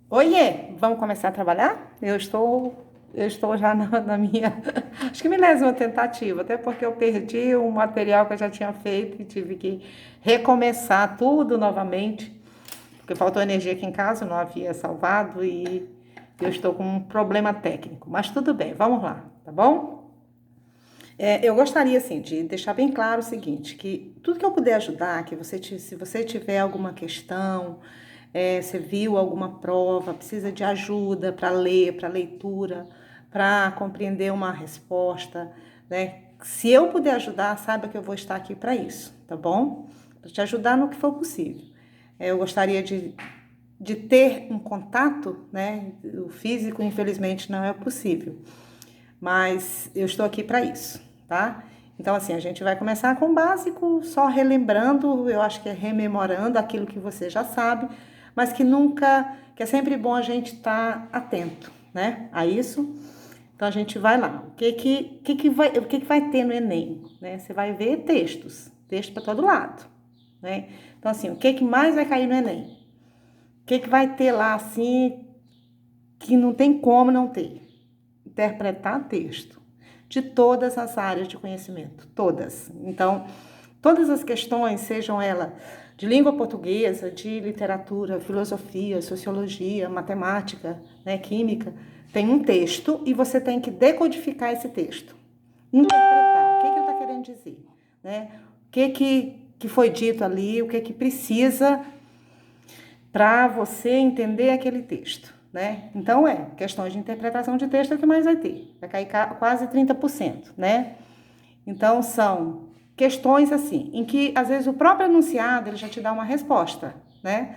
Oiê, vamos começar a trabalhar? Eu estou já na minha, acho que milésima tentativa, até porque eu perdi o material que eu já tinha feito e tive que recomeçar tudo novamente, porque faltou energia aqui em casa, eu não havia salvado e eu estou com um problema técnico. Mas tudo bem, vamos lá, tá bom? Eu gostaria, assim, de deixar bem claro o seguinte, que tudo que eu puder ajudar, se você tiver alguma questão, você viu alguma prova, precisa de ajuda para ler, para leitura, para compreender uma resposta, né? Se eu puder ajudar, saiba que eu vou estar aqui para isso, tá bom? Para te ajudar no que for possível. Eu gostaria de ter um contato, né? O físico, infelizmente, não é possível, mas eu estou aqui para isso, tá? Então, assim, a gente vai começar com o básico, só relembrando, eu acho que é rememorando aquilo que você já sabe, mas que é sempre bom a gente estar atento, né, a isso. Então, a gente vai lá. O que que vai ter no Enem? Né? Você vai ver texto para todo lado, né? Então, assim, o que que mais vai cair no Enem? O que que vai ter lá, assim, que não tem como não ter? Interpretar texto de todas as áreas de conhecimento, todas. Então, todas as questões, sejam elas de língua portuguesa, de literatura, filosofia, sociologia, matemática, né, química, tem um texto e você tem que decodificar esse texto, interpretar o que ele está querendo dizer, né? O que foi dito ali, o que precisa para você entender aquele texto, né? Então, questões de interpretação de texto é o que mais vai ter. Vai cair quase 30%, né? Então, são questões assim, em que, às vezes, o próprio enunciado, ele já te dá uma resposta, né?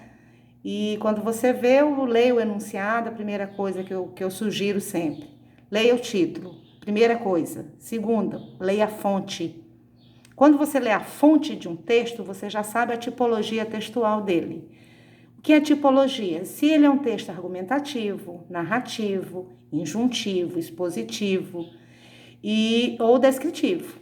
E quando você leia o enunciado, a primeira coisa que eu sugiro sempre, leia o título, primeira coisa. Segunda, leia a fonte. Quando você lê a fonte de um texto, você já sabe a tipologia textual dele. O que é tipologia? Se ele é um texto argumentativo, narrativo, injuntivo, expositivo ou descritivo.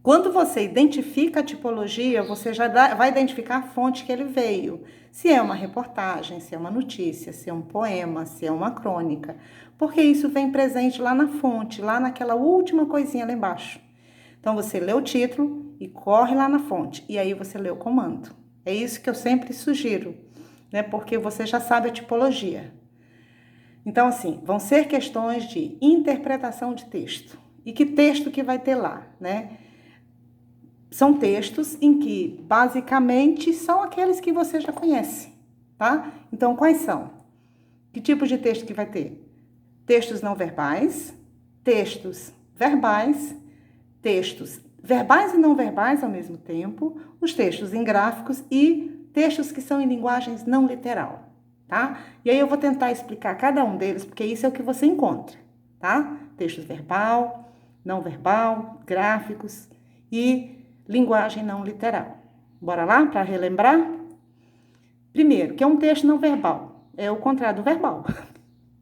Quando você identifica a tipologia, você já vai identificar a fonte que ele veio. Se é uma reportagem, se é uma notícia, se é um poema, se é uma crônica. Porque isso vem presente lá na fonte, lá naquela última coisinha lá embaixo. Então você lê o título e corre lá na fonte. E aí você lê o comando. É isso que eu sempre sugiro, né? Porque você já sabe a tipologia. Então, assim, vão ser questões de interpretação de texto. E que texto que vai ter lá, né? São textos em que, basicamente, são aqueles que você já conhece, tá? Então, quais são? Que tipo de texto que vai ter? Textos não verbais, textos verbais e não verbais ao mesmo tempo, os textos em gráficos e textos que são em linguagens não literal, tá? E aí eu vou tentar explicar cada um deles, porque isso é o que você encontra, tá? Textos verbal, não verbal, gráficos e linguagem não literal. Bora lá para relembrar? Primeiro, que é um texto não verbal, é o contrário do verbal.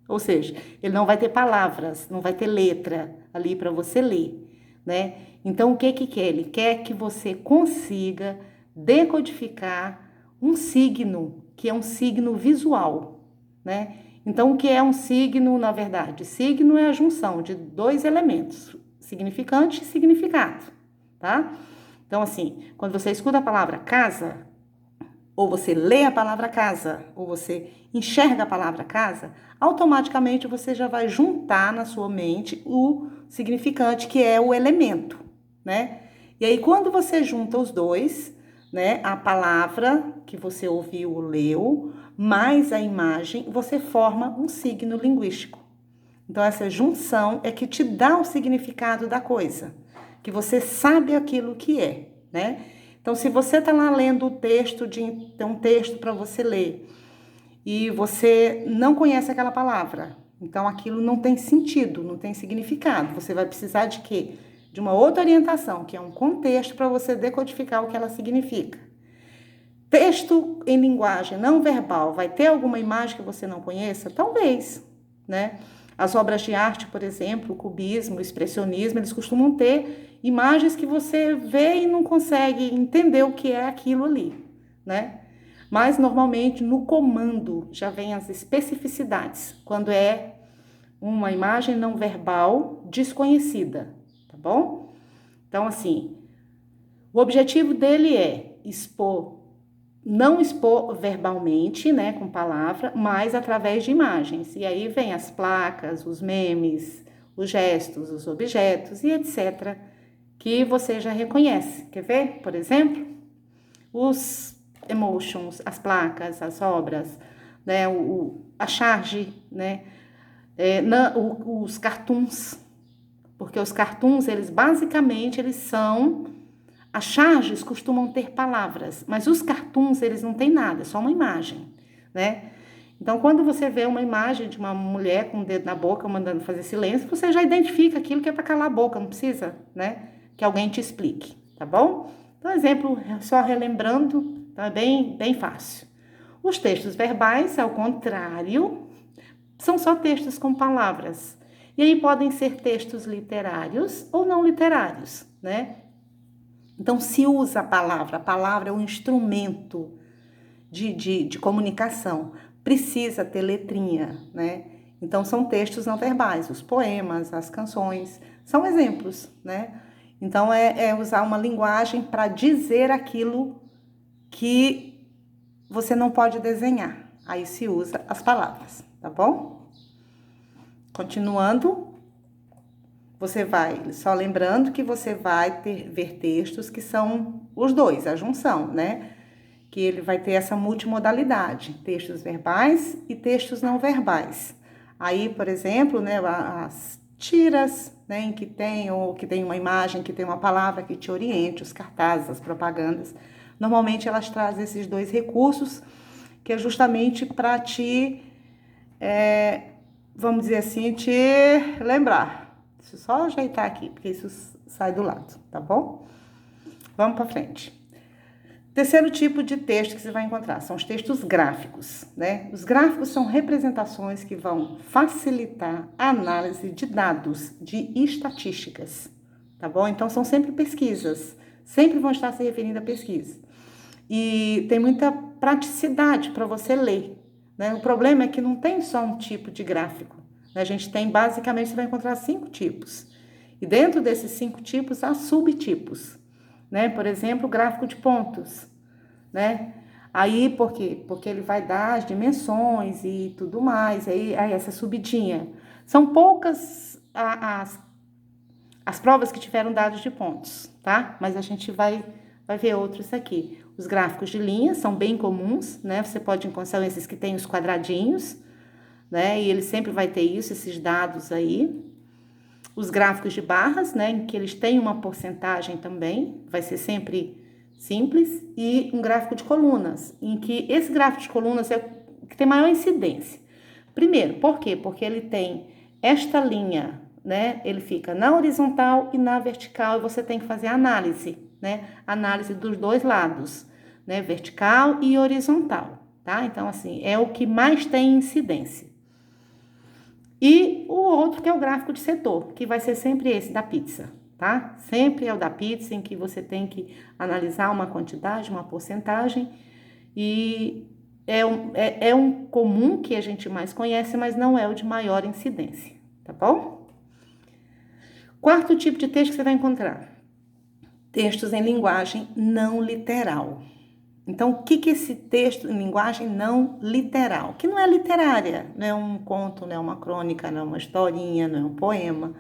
Ou seja, ele não vai ter palavras, não vai ter letra ali para você ler, né? Então, o que que quer? Ele quer que você consiga decodificar um signo, que é um signo visual, né? Então, o que é um signo, na verdade? Signo é a junção de dois elementos, significante e significado, tá? Então, assim, quando você escuta a palavra casa, ou você lê a palavra casa, ou você enxerga a palavra casa, automaticamente você já vai juntar na sua mente o significante, que é o elemento, né? E aí, quando você junta os dois, né, a palavra que você ouviu ou leu, mais a imagem, você forma um signo linguístico. Então, essa junção é que te dá o significado da coisa, que você sabe aquilo que é, né? Então, se você está lá lendo o texto, tem um texto para você ler, e você não conhece aquela palavra, então aquilo não tem sentido, não tem significado. Você vai precisar de quê? De uma outra orientação, que é um contexto para você decodificar o que ela significa. Texto em linguagem não verbal, vai ter alguma imagem que você não conheça? Talvez, né? As obras de arte, por exemplo, o cubismo, o expressionismo, eles costumam ter imagens que você vê e não consegue entender o que é aquilo ali, né? Mas normalmente no comando já vem as especificidades, quando é uma imagem não verbal desconhecida, tá bom? Então, assim, o objetivo dele é não expor verbalmente, né, com palavra, mas através de imagens. E aí vem as placas, os memes, os gestos, os objetos e etc., que você já reconhece. Quer ver? Por exemplo, os emotions, as placas, as obras, né, a charge, né, os cartoons, porque os cartoons, eles basicamente, eles são... As charges costumam ter palavras, mas os cartoons, eles não têm nada, é só uma imagem, né? Então, quando você vê uma imagem de uma mulher com o dedo na boca, mandando fazer silêncio, você já identifica aquilo que é para calar a boca, não precisa, né? Que alguém te explique, tá bom? Então, exemplo, só relembrando, então é bem fácil. Os textos verbais, ao contrário, são só textos com palavras. E aí podem ser textos literários ou não literários, né? Então, se usa a palavra é um instrumento de comunicação, precisa ter letrinha, né? Então, são textos não verbais, os poemas, as canções, são exemplos, né? Então, é usar uma linguagem para dizer aquilo que você não pode desenhar. Aí se usa as palavras, tá bom? Continuando, você vai, só lembrando que você vai ver textos que são os dois, a junção, né? Que ele vai ter essa multimodalidade, textos verbais e textos não verbais. Aí, por exemplo, né, as tiras, né, em que tem uma imagem, que tem uma palavra que te oriente, os cartazes, as propagandas, normalmente elas trazem esses dois recursos, que é justamente para te, vamos dizer assim, te lembrar. Deixa eu só ajeitar aqui, porque isso sai do lado, tá bom? Vamos para frente. Terceiro tipo de texto que você vai encontrar são os textos gráficos, né? Os gráficos são representações que vão facilitar a análise de dados, de estatísticas, tá bom? Então, são sempre pesquisas, sempre vão estar se referindo a pesquisa. E tem muita praticidade para você ler, né? O problema é que não tem só um tipo de gráfico, né? A gente tem, basicamente, você vai encontrar 5 tipos. E dentro desses 5 tipos, há subtipos, né? Por exemplo, o gráfico de pontos, né? Aí, por quê? Porque ele vai dar as dimensões e tudo mais, aí essa subidinha. São poucas as provas que tiveram dados de pontos, tá? Mas a gente vai ver outros aqui. Os gráficos de linhas são bem comuns, né? Você pode encontrar esses que tem os quadradinhos, né? E ele sempre vai ter isso, esses dados aí. Os gráficos de barras, né? Em que eles têm uma porcentagem também, vai ser sempre simples. E um gráfico de colunas, em que esse gráfico de colunas é o que tem maior incidência. Primeiro, por quê? Porque ele tem esta linha, né? Ele fica na horizontal e na vertical, e você tem que fazer a análise, né? Análise dos dois lados, né? Vertical e horizontal, tá? Então, assim, é o que mais tem incidência. E o outro que é o gráfico de setor, que vai ser sempre esse da pizza, tá? Sempre é o da pizza, em que você tem que analisar uma quantidade, uma porcentagem, e é um comum que a gente mais conhece, mas não é o de maior incidência, tá bom? Quarto tipo de texto que você vai encontrar: textos em linguagem não literal. Então, o que é esse texto em linguagem não literal? Que não é literária, não é um conto, não é uma crônica, não é uma historinha, não é um poema,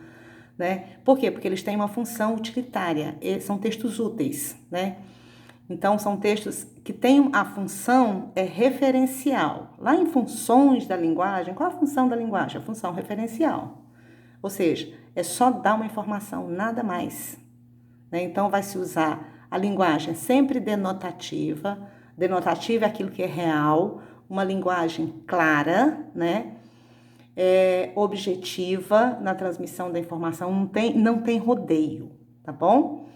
né? Por quê? Porque eles têm uma função utilitária, são textos úteis, né? Então, são textos que têm a função referencial. Lá em funções da linguagem, qual a função da linguagem? A função referencial. Ou seja, é só dar uma informação, nada mais, né? Então, vai se usar a linguagem sempre denotativa. Denotativa é aquilo que é real, uma linguagem clara, né? Objetiva na transmissão da informação, não tem rodeio, tá bom?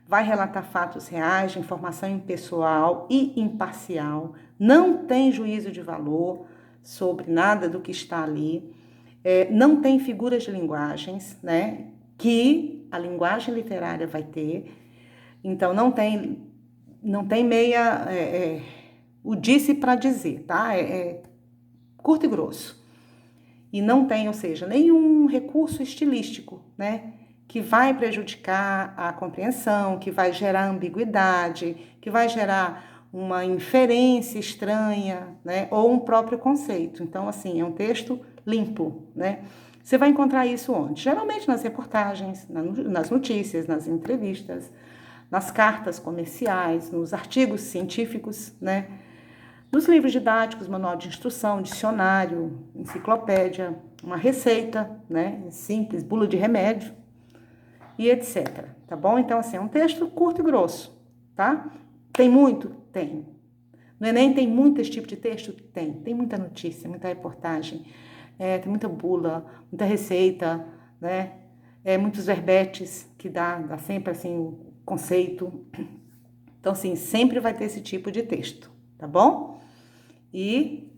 Vai relatar fatos reais, de informação impessoal e imparcial, não tem juízo de valor sobre nada do que está ali, não tem figuras de linguagens, né? Que a linguagem literária vai ter. Então, não tem o disse para dizer, tá? É curto e grosso. E não tem, ou seja, nenhum recurso estilístico, né? Que vai prejudicar a compreensão, que vai gerar ambiguidade, que vai gerar uma inferência estranha, né? Ou um próprio conceito. Então, assim, é um texto limpo, né? Você vai encontrar isso onde? Geralmente nas reportagens, nas notícias, nas entrevistas, nas cartas comerciais, nos artigos científicos, né? Nos livros didáticos, manual de instrução, dicionário, enciclopédia, uma receita, né? Simples, bula de remédio e etc. Tá bom? Então, assim, é um texto curto e grosso, tá? Tem muito? Tem. No Enem tem muito esse tipo de texto? Tem. Tem muita notícia, muita reportagem, tem muita bula, muita receita, né? Muitos verbetes que dá sempre, assim, o conceito. Então, assim, sempre vai ter esse tipo de texto, tá bom? E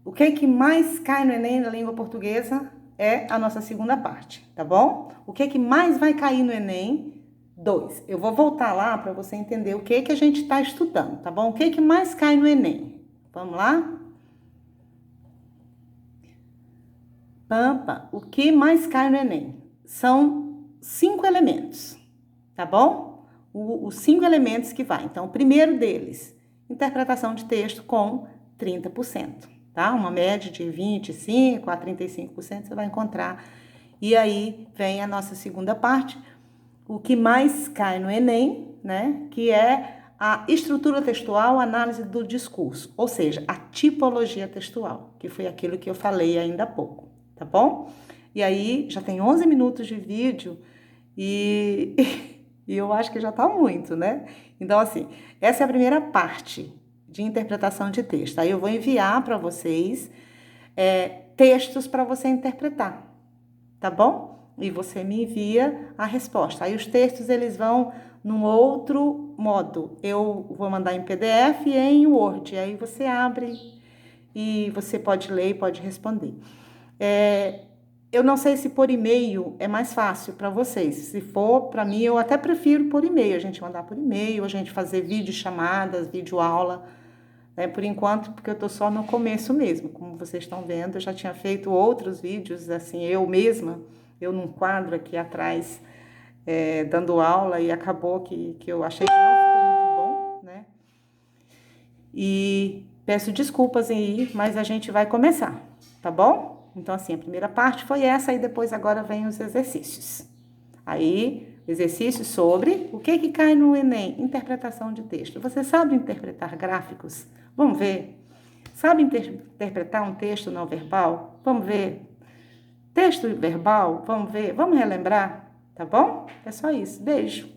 o que mais cai no Enem na língua portuguesa é a nossa segunda parte, tá bom? O que mais vai cair no Enem? 2. Eu vou voltar lá para você entender o que a gente está estudando, tá bom? O que mais cai no Enem? Vamos lá? Pampa, o que mais cai no Enem? São 5 elementos, tá bom? Os 5 elementos que vai. Então, o primeiro deles, interpretação de texto com 30%, tá? Uma média de 25% a 35% você vai encontrar. E aí vem a nossa segunda parte, o que mais cai no Enem, né? Que é a estrutura textual, análise do discurso, ou seja, a tipologia textual, que foi aquilo que eu falei ainda há pouco, tá bom? E aí já tem 11 minutos de vídeo e eu acho que já tá muito, né? Então, assim, essa é a primeira parte de interpretação de texto. Aí eu vou enviar para vocês textos para você interpretar, tá bom? E você me envia a resposta. Aí os textos, eles vão num outro modo. Eu vou mandar em PDF e em Word. Aí você abre e você pode ler e pode responder. Eu não sei se por e-mail é mais fácil para vocês. Se for, para mim, eu até prefiro por e-mail. A gente mandar por e-mail, a gente fazer videochamadas, videoaula, né? Por enquanto, porque eu estou só no começo mesmo. Como vocês estão vendo, eu já tinha feito outros vídeos, assim, eu mesma, eu num quadro aqui atrás, dando aula, e acabou que eu achei que não ficou muito bom, né? E peço desculpas aí, mas a gente vai começar, tá bom? Então, assim, a primeira parte foi essa, e depois agora vem os exercícios. Aí, exercícios sobre o que cai no Enem? Interpretação de texto. Você sabe interpretar gráficos? Vamos ver. Sabe interpretar um texto não verbal? Vamos ver. Texto verbal? Vamos ver. Vamos relembrar, tá bom? É só isso. Beijo.